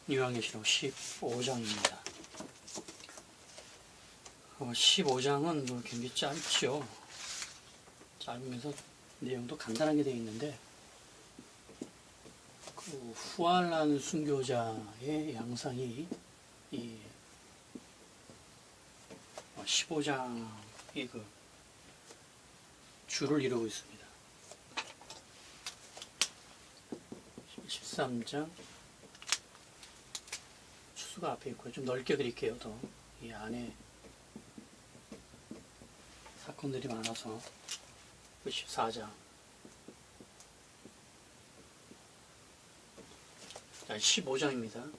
요한계시록 15장입니다. 15장은 뭐 굉장히 짧죠. 짧으면서 내용도 간단하게 되어 있는데, 그 후알란 순교자의 양상이 이 15장의 그 주를 이루고 있습니다. 13장 추수가 앞에 있고요. 좀 넓게 그릴게요. 더 이 안에 사건들이 많아서 14장. 자, 15장입니다.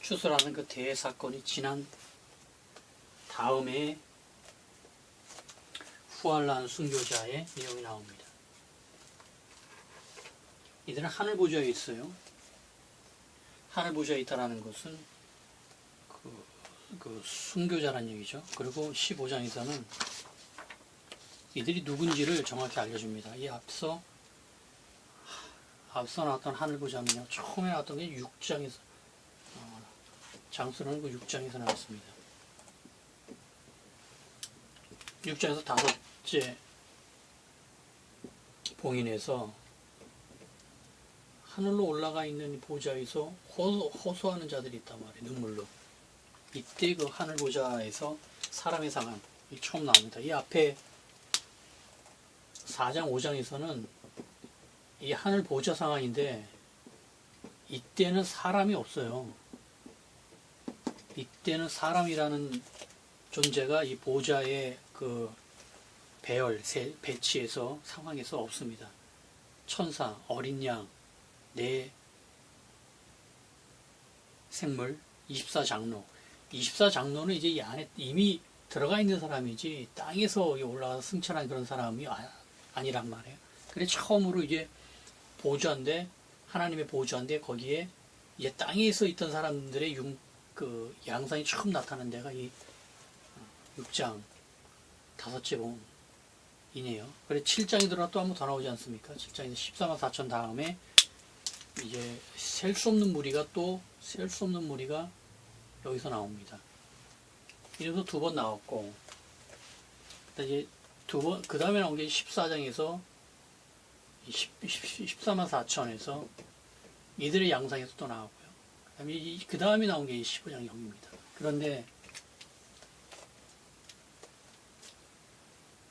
추수라는 그 대사건이 지난 다음에 후알란 순교자의 내용이 나옵니다. 이들은 하늘 보좌에 있어요. 하늘 보좌에 있다라는 것은 그 순교자란 얘기죠. 그리고 15장에서는 이들이 누군지를 정확히 알려줍니다. 이 앞서 나왔던 하늘 보좌는요, 처음에 나왔던 게 6장에서 장수는 그 6장에서 나왔습니다. 6장에서 다섯째 봉인에서 하늘로 올라가 있는 보좌에서 호소하는 자들이 있단 말이에요. 눈물로. 이때 그 하늘 보좌에서 사람의 상황이 처음 나옵니다. 이 앞에 4장, 5장에서는 이 하늘 보좌 상황인데, 이때는 사람이 없어요. 이때는 사람이라는 존재가 이 보좌의 그 배치에서 상황에서 없습니다. 천사, 어린 양, 네 생물, 24장로. 24장로는 이제 이 안에 이미 들어가 있는 사람이지 땅에서 올라가서 승천한 그런 사람이 아니란 말이에요. 그래 처음으로 이제 보좌인데, 하나님의 보좌인데, 거기에 이제 땅에서 있던 사람들의 그 양상이 처음 나타난 데가 이 6장 다섯째 봉이네요. 그래 7장이 들어가 또 한 번 더 나오지 않습니까? 7장에서 14만 4천 다음에 이제 셀 수 없는 무리가 여기서 나옵니다. 이래서 두 번 나왔고, 이제 그 다음에 나온 게 14장에서 14만 4천에서 이들의 양상에서 또 나왔고요. 그 다음에 나온 게 15장 여기입니다. 그런데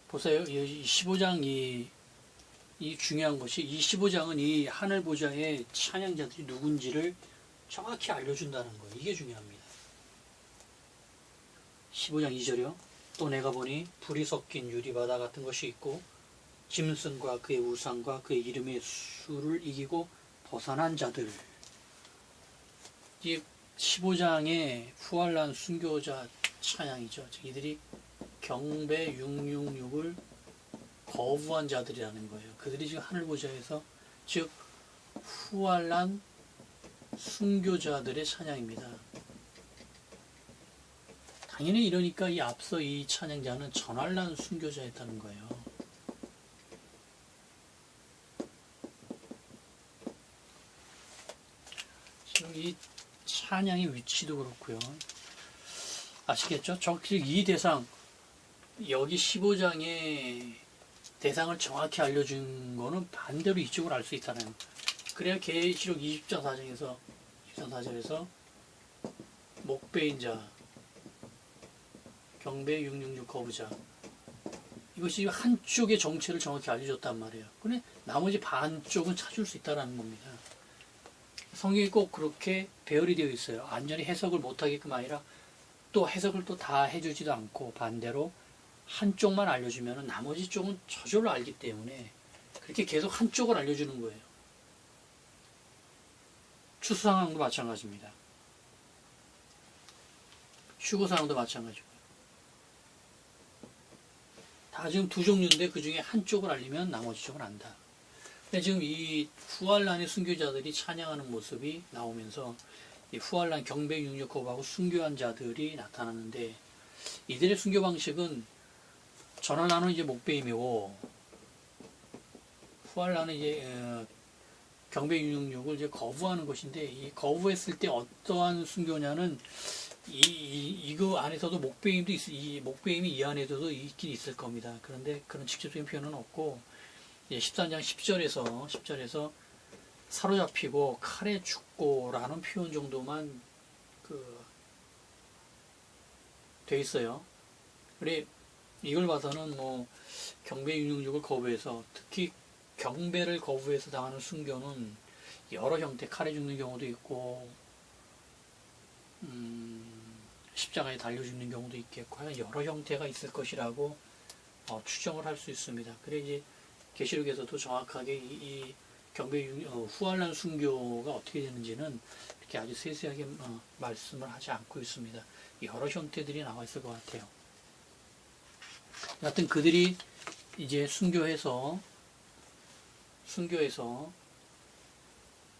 보세요. 이 15장 이 중요한 것이, 이 15장은 이 하늘 보좌의 찬양자들이 누군지를 정확히 알려준다는 거예요. 이게 중요합니다. 15장 2절이요. 또 내가 보니 불이 섞인 유리바다 같은 것이 있고, 짐승과 그의 우상과 그의 이름의 수를 이기고 벗어난 자들. 이 15장의 후알란 순교자 찬양이죠. 이들이 경배 666을 거부한 자들이라는 거예요. 그들이 지금 하늘 보좌에서, 즉 후알란 순교자들의 찬양입니다. 당연히 이러니까 이 앞서 이 찬양자는 전환란 순교자였다는 거예요. 지금 이 찬양의 위치도 그렇고요. 아시겠죠? 이 대상, 여기 15장의 대상을 정확히 알려준 거는 반대로 이쪽으로 알 수 있잖아요. 그래야 계시록 20장 4절에서 목배인 자, 경배 666 거부자, 이것이 한쪽의 정체를 정확히 알려줬단 말이에요. 근데 나머지 반쪽은 찾을 수 있다는 겁니다. 성경이 꼭 그렇게 배열이 되어 있어요. 완전히 해석을 못하게끔 아니라 또 해석을 또 다 해주지도 않고, 반대로 한쪽만 알려주면 나머지 쪽은 저절로 알기 때문에 그렇게 계속 한쪽을 알려주는 거예요. 추수 상황도 마찬가지입니다. 휴거 상황도 마찬가지고요. 다 지금 두 종류인데 그 중에 한쪽을 알리면 나머지 쪽을 안다. 근데 지금 이 후알란의 순교자들이 찬양하는 모습이 나오면서 이 후알란 경배 666 거부하고 순교한 자들이 나타나는데, 이들의 순교 방식은 전환란은 이제 목배임이고, 후알란은 이제 경배 666을 이제 거부하는 것인데, 이 거부했을 때 어떠한 순교냐는 이거 안에서도 목배임도 이 목배임이 이 안에서도 있긴 있을 겁니다. 그런데 그런 직접적인 표현은 없고, 13장 10절에서 사로잡히고 칼에 죽고라는 표현 정도만 돼 있어요. 그래 이걸 봐서는 뭐 경배 666을 거부해서, 특히 경배를 거부해서 당하는 순교는 여러 형태, 칼에 죽는 경우도 있고 십자가에 달려 죽는 경우도 있겠고 하여간 여러 형태가 있을 것이라고 추정을 할 수 있습니다. 그래 이제 계시록에서도 정확하게 이 경배 후환란 순교가 어떻게 되는지는 이렇게 아주 세세하게 말씀을 하지 않고 있습니다. 여러 형태들이 나와 있을 것 같아요. 여하튼 그들이 이제 순교해서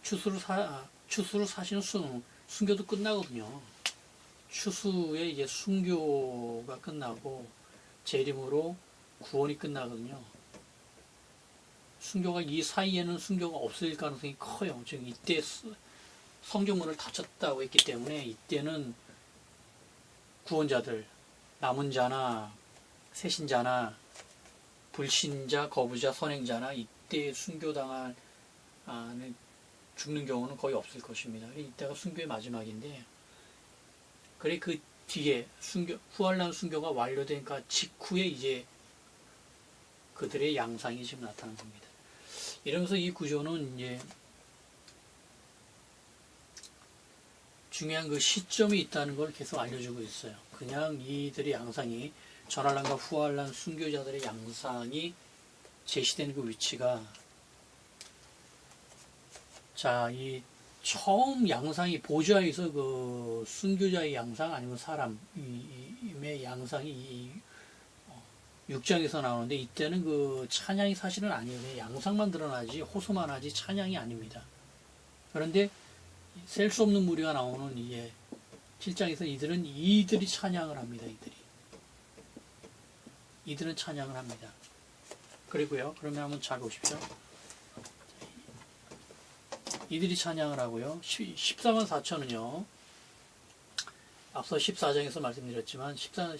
추수를 사시는 순교도 끝나거든요. 추수에 이제 순교가 끝나고 재림으로 구원이 끝나거든요. 순교가 이 사이에는 순교가 없을 가능성이 커요. 즉 이때 성경문을 닫혔다고 했기 때문에 이때는 구원자들, 남은 자나 새신자나 불신자, 거부자, 선행자나 이때 순교당한 죽는 경우는 거의 없을 것입니다. 이때가 순교의 마지막인데, 그래 그 뒤에 후환란 순교가 완료된까 직후에 이제 그들의 양상이 지금 나타난 겁니다. 이러면서 이 구조는 이제 중요한 그 시점이 있다는 걸 계속 알려주고 있어요. 그냥 이들의 양상이, 전환란과 후환란 순교자들의 양상이 제시된 그 위치가, 자, 이 처음 양상이 보좌에서 그 순교자의 양상 아니면 사람의 양상이 이 6장에서 나오는데, 이때는 그 찬양이 사실은 아니에요. 양상만 드러나지 호소만 하지 찬양이 아닙니다. 그런데 셀 수 없는 무리가 나오는 이제 7장에서 이들이 찬양을 합니다. 이들은 찬양을 합니다. 그리고요, 그러면 한번 잘 보십시오. 이들이 찬양을 하고요. 14만 4천은요, 앞서 14장에서 말씀드렸지만 14만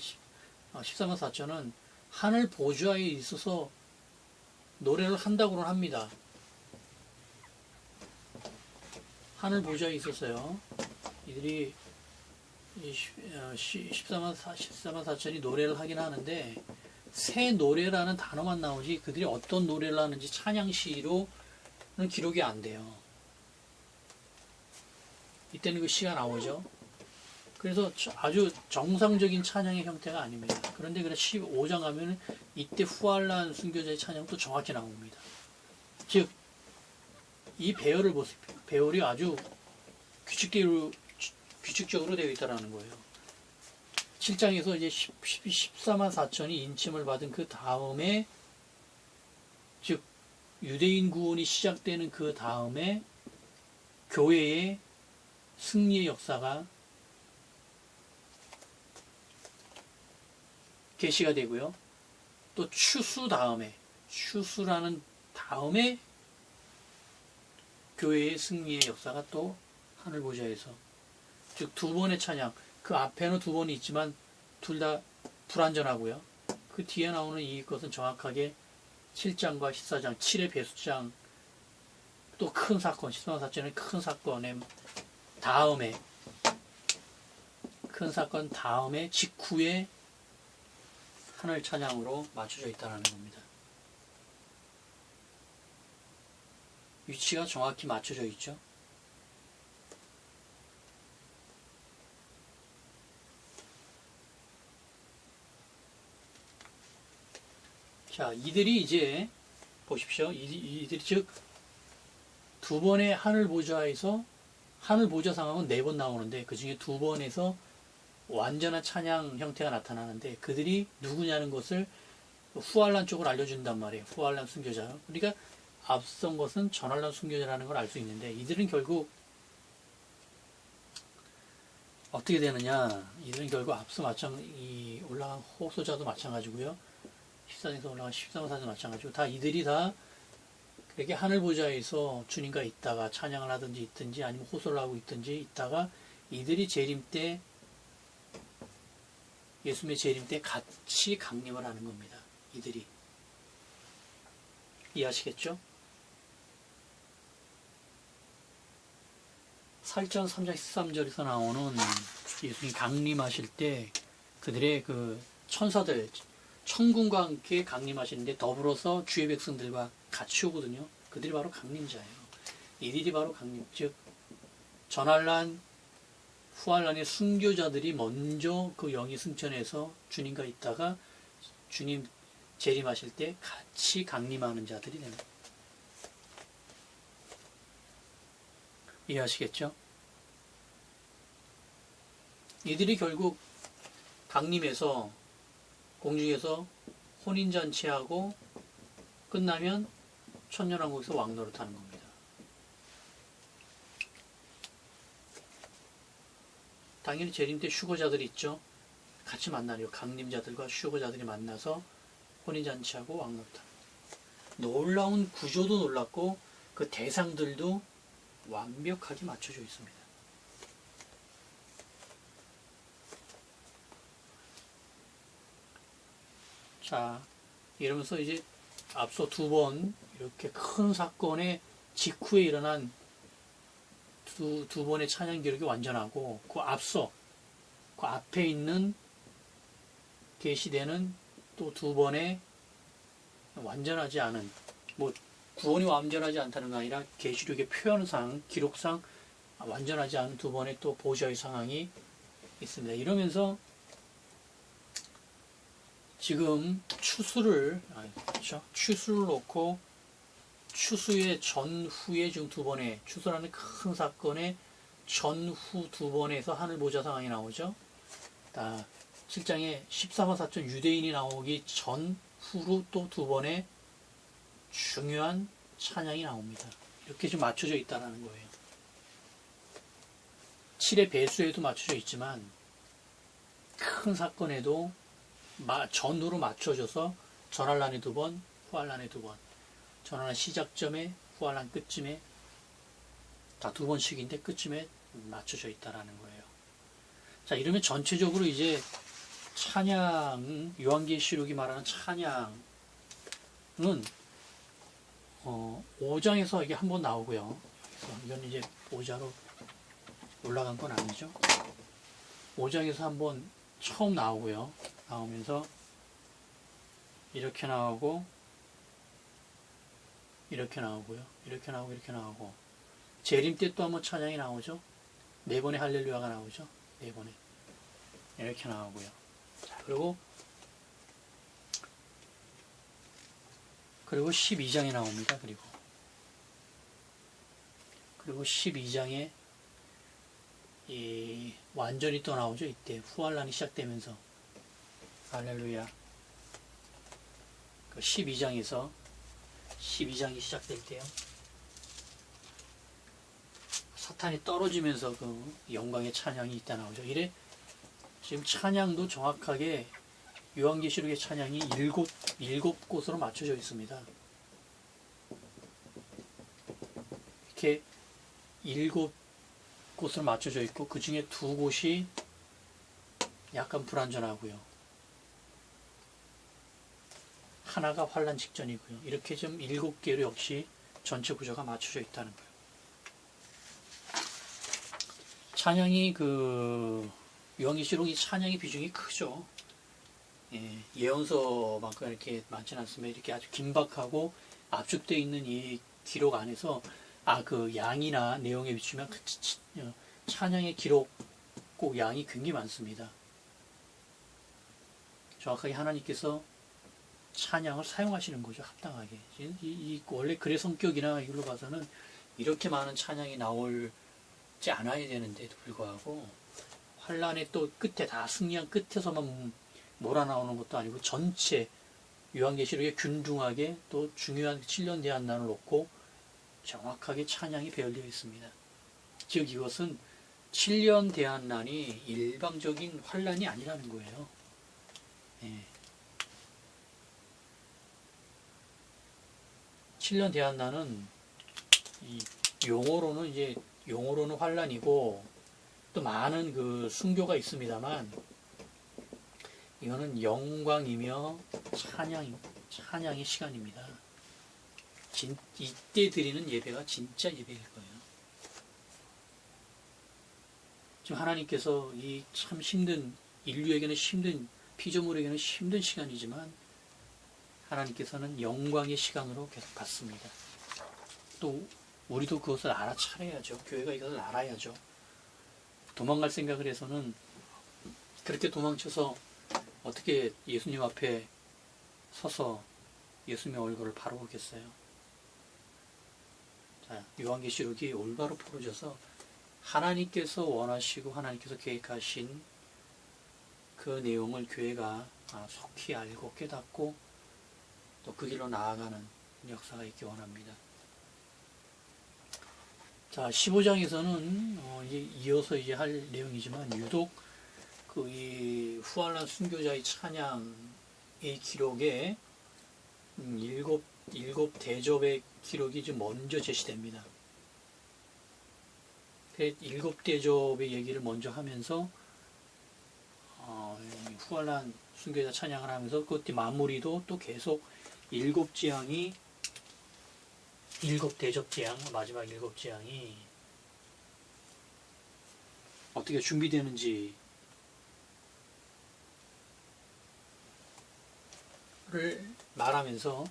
4천은 하늘 보좌에 있어서 노래를 한다고는 합니다. 하늘 보좌에 있었어요. 이들이 14만 4천이 노래를 하긴 하는데, 새 노래라는 단어만 나오지 그들이 어떤 노래를 하는지 찬양시로는 기록이 안 돼요. 이때는 그 시가 나오죠. 그래서 아주 정상적인 찬양의 형태가 아닙니다. 그런데 15장 가면은 이때 후환란 순교자의 찬양도 정확히 나옵니다. 즉, 이 배열을 보세요. 배열이 아주 규칙적으로 되어 있다는 거예요. 7장에서 이제 14만 4천이 인침을 받은 그 다음에, 즉 유대인 구원이 시작되는 그 다음에 교회의 승리의 역사가 계시가 되고요. 또 추수라는 다음에 교회의 승리의 역사가 또 하늘 보좌에서, 즉 두 번의 찬양, 그 앞에는 두 번이 있지만 둘 다 불완전하고요. 그 뒤에 나오는 이것은 정확하게 7장과 14장, 7의 배수장, 또 큰 사건, 14만 4천의 큰 사건의 다음에, 큰 사건 다음에 직후에 하늘 찬양으로 맞춰져 있다는 겁니다. 위치가 정확히 맞춰져 있죠. 자, 이들이 이제 보십시오. 이들이 즉 두 번의 하늘 보좌에서, 하늘 보좌 상황은 4번 나오는데 그 중에 2번에서 완전한 찬양 형태가 나타나는데, 그들이 누구냐는 것을 후환란 쪽을 알려준단 말이에요. 후환란 순교자. 그러니까 앞선 것은 전환란 순교자라는 걸 알 수 있는데, 이들은 결국 어떻게 되느냐? 이들은 결국 앞서 이 올라간 호소자도 마찬가지고요. 14장에서 올라간 13사도 마찬가지고, 이들이 다 이렇게 하늘 보좌에서 주님과 있다가 찬양을 하든지 있든지 아니면 호소를 하고 있든지 있다가 이들이 재림 때 예수님의 재림 때 같이 강림을 하는 겁니다. 이들이. 이해하시겠죠? 4장 3장 13절에서 나오는 예수님이 강림하실 때 그들의 그 천사들, 천군과 함께 강림하시는데 더불어서 주의 백성들과 같이 오거든요. 그들이 바로 강림자예요. 이들이 바로 강림, 즉 전환란, 후환란의 순교자들이 먼저 그 영이 승천해서 주님과 있다가 주님 재림하실 때 같이 강림하는 자들이 됩니다. 이해하시겠죠? 이들이 결국 강림해서 공중에서 혼인잔치하고 끝나면 천년왕국에서 왕노릇하는 겁니다. 당연히 재림 때 휴거자들이 있죠. 같이 만나요. 강림자들과 휴거자들이 만나서 혼인잔치하고 왕노릇하는 겁니다. 놀라운 구조도 놀랍고 그 대상들도 완벽하게 맞춰져 있습니다. 자, 이러면서 이제 앞서 두 번 이렇게 큰 사건의 직후에 일어난 두 번의 찬양 기록이 완전하고 그 앞서 그 앞에 있는 계시되는 또 두 번의 완전하지 않은 뭐 구원이 완전하지 않다는 게 아니라 계시록의 표현상 기록상 완전하지 않은 두 번의 또 보좌의 상황이 있습니다. 이러면서 지금 추수를 놓고 추수의 전후에 지금 두 번의 추수라는 큰 사건의 전후 두 번에서 하늘 보좌 상황이 나오죠. 7장에 14만 4천 유대인이 나오기 전후로 또 두 번의 중요한 찬양이 나옵니다. 이렇게 지금 맞춰져 있다는 거예요. 7의 배수에도 맞춰져 있지만 큰 사건에도 전후로 맞춰져서 전환란에 두 번, 후환란에 두 번, 전환란 시작점에 후환란 끝쯤에 다 두 번씩인데 끝쯤에 맞춰져 있다라는 거예요. 자, 이러면 전체적으로 이제 찬양, 요한계시록이 말하는 찬양은 5장에서 이게 한번 나오고요. 이건 이제 5자로 올라간 건 아니죠. 5장에서 한번 처음 나오고요. 나오면서 이렇게 나오고 이렇게 나오고요. 이렇게 나오고 이렇게 나오고 재림 때 또 한번 찬양이 나오죠. 네 번의 할렐루야가 나오죠. 네 번에 이렇게 나오고요. 자, 그리고 12장에 나옵니다. 그리고 12장에 완전히 또 나오죠. 이때 후환란이 시작되면서 할렐루야. 그 12장이 시작될 때요. 사탄이 떨어지면서 그 영광의 찬양이 이때 나오죠. 이래 지금 찬양도 정확하게 요한계시록의 찬양이 일곱 곳으로 맞춰져 있습니다. 이렇게 7곳으로 맞춰져 있고 그 중에 2곳이 약간 불완전하고요. 하나가 환란 직전이고요. 이렇게 좀 7개로 역시 전체 구조가 맞춰져 있다는 거예요. 찬양이 요한계시록이 찬양의 비중이 크죠. 예언서만큼 이렇게 많지는 않습니다. 이렇게 아주 긴박하고 압축되어 있는 이 기록 안에서 그 양이나 내용에 비추면 찬양의 기록 꼭 양이 굉장히 많습니다. 정확하게 하나님께서 찬양을 사용하시는 거죠. 합당하게. 원래 글의 성격이나 이걸로 봐서는 이렇게 많은 찬양이 나올지 않아야 되는데도 불구하고 환란의 또 끝에 다 승리한 끝에서만 몰아나오는 것도 아니고 전체 요한계시록에 균등하게 또 중요한 7년 대환란을 놓고 정확하게 찬양이 배열되어 있습니다. 즉 이것은 7년 대환란이 일방적인 환란이 아니라는 거예요. 7년 대한나는 이 용어로는 환란이고 또 많은 그 순교가 있습니다만 이거는 영광이며 찬양의 시간입니다. 이때 드리는 예배가 진짜 예배일 거예요. 지금 하나님께서 이 참 힘든 인류에게는 힘든 피조물에게는 힘든 시간이지만 하나님께서는 영광의 시간으로 계속 갔습니다. 또 우리도 그것을 알아차려야죠. 교회가 이것을 알아야죠. 도망갈 생각을 해서는 그렇게 도망쳐서 어떻게 예수님 앞에 서서 예수님의 얼굴을 바로 보겠어요. 자, 요한계시록이 올바로 풀어져서 하나님께서 원하시고 하나님께서 계획하신 그 내용을 교회가 속히 알고 깨닫고 또 그 길로 나아가는 역사가 있기 원합니다. 자, 15장에서는 이제 이어서 이제 할 내용이지만 유독 그 이 후환란 순교자의 찬양의 기록에 일곱 대접의 기록이 좀 먼저 제시됩니다. 일곱 대접의 얘기를 먼저 하면서 후환란 순교자 찬양을 하면서 그 마무리도 또 계속 일곱 대접 재앙, 마지막 일곱 재앙이 어떻게 준비되는지를 말하면서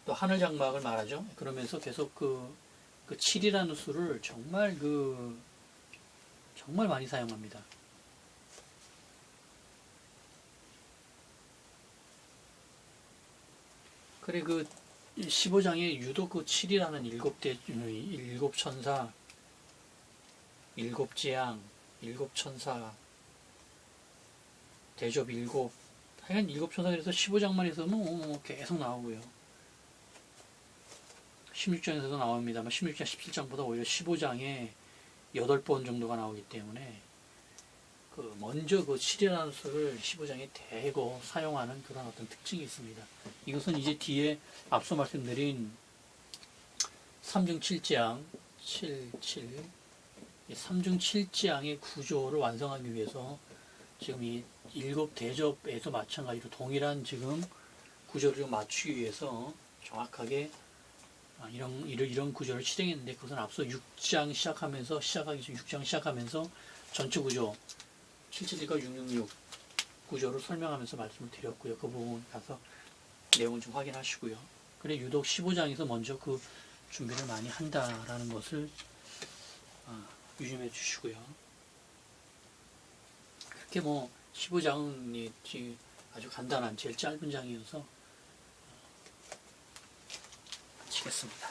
또 하늘 장막을 말하죠. 그러면서 계속 그 7이라는 수를 정말 많이 사용합니다. 그래 15장에 유독 그 7이라는 일곱 천사, 일곱 재앙, 일곱 천사, 대접 일곱, 하여간 일곱 천사 그래서 15장만 해서는 계속 나오고요. 16장에서도 나옵니다만 16장, 17장보다 오히려 15장에 8번 정도가 나오기 때문에 먼저 그 7이라는 수를 15장에 대고 사용하는 그런 어떤 특징이 있습니다. 이것은 이제 뒤에 앞서 말씀드린 3중 7재앙, 3중 7재앙의 구조를 완성하기 위해서 지금 이 일곱 대접에도 마찬가지로 동일한 지금 구조를 좀 맞추기 위해서 정확하게 이런 구조를 실행했는데 그것은 앞서 6장 시작하기 전 6장 시작하면서 전체 구조 771과 666 구조를 설명하면서 말씀을 드렸고요. 그 부분 가서 내용을 좀 확인하시고요. 그래 유독 15장에서 먼저 그 준비를 많이 한다라는 것을 유념해 주시고요. 그렇게 15장이 아주 간단한 제일 짧은 장이어서 마치겠습니다.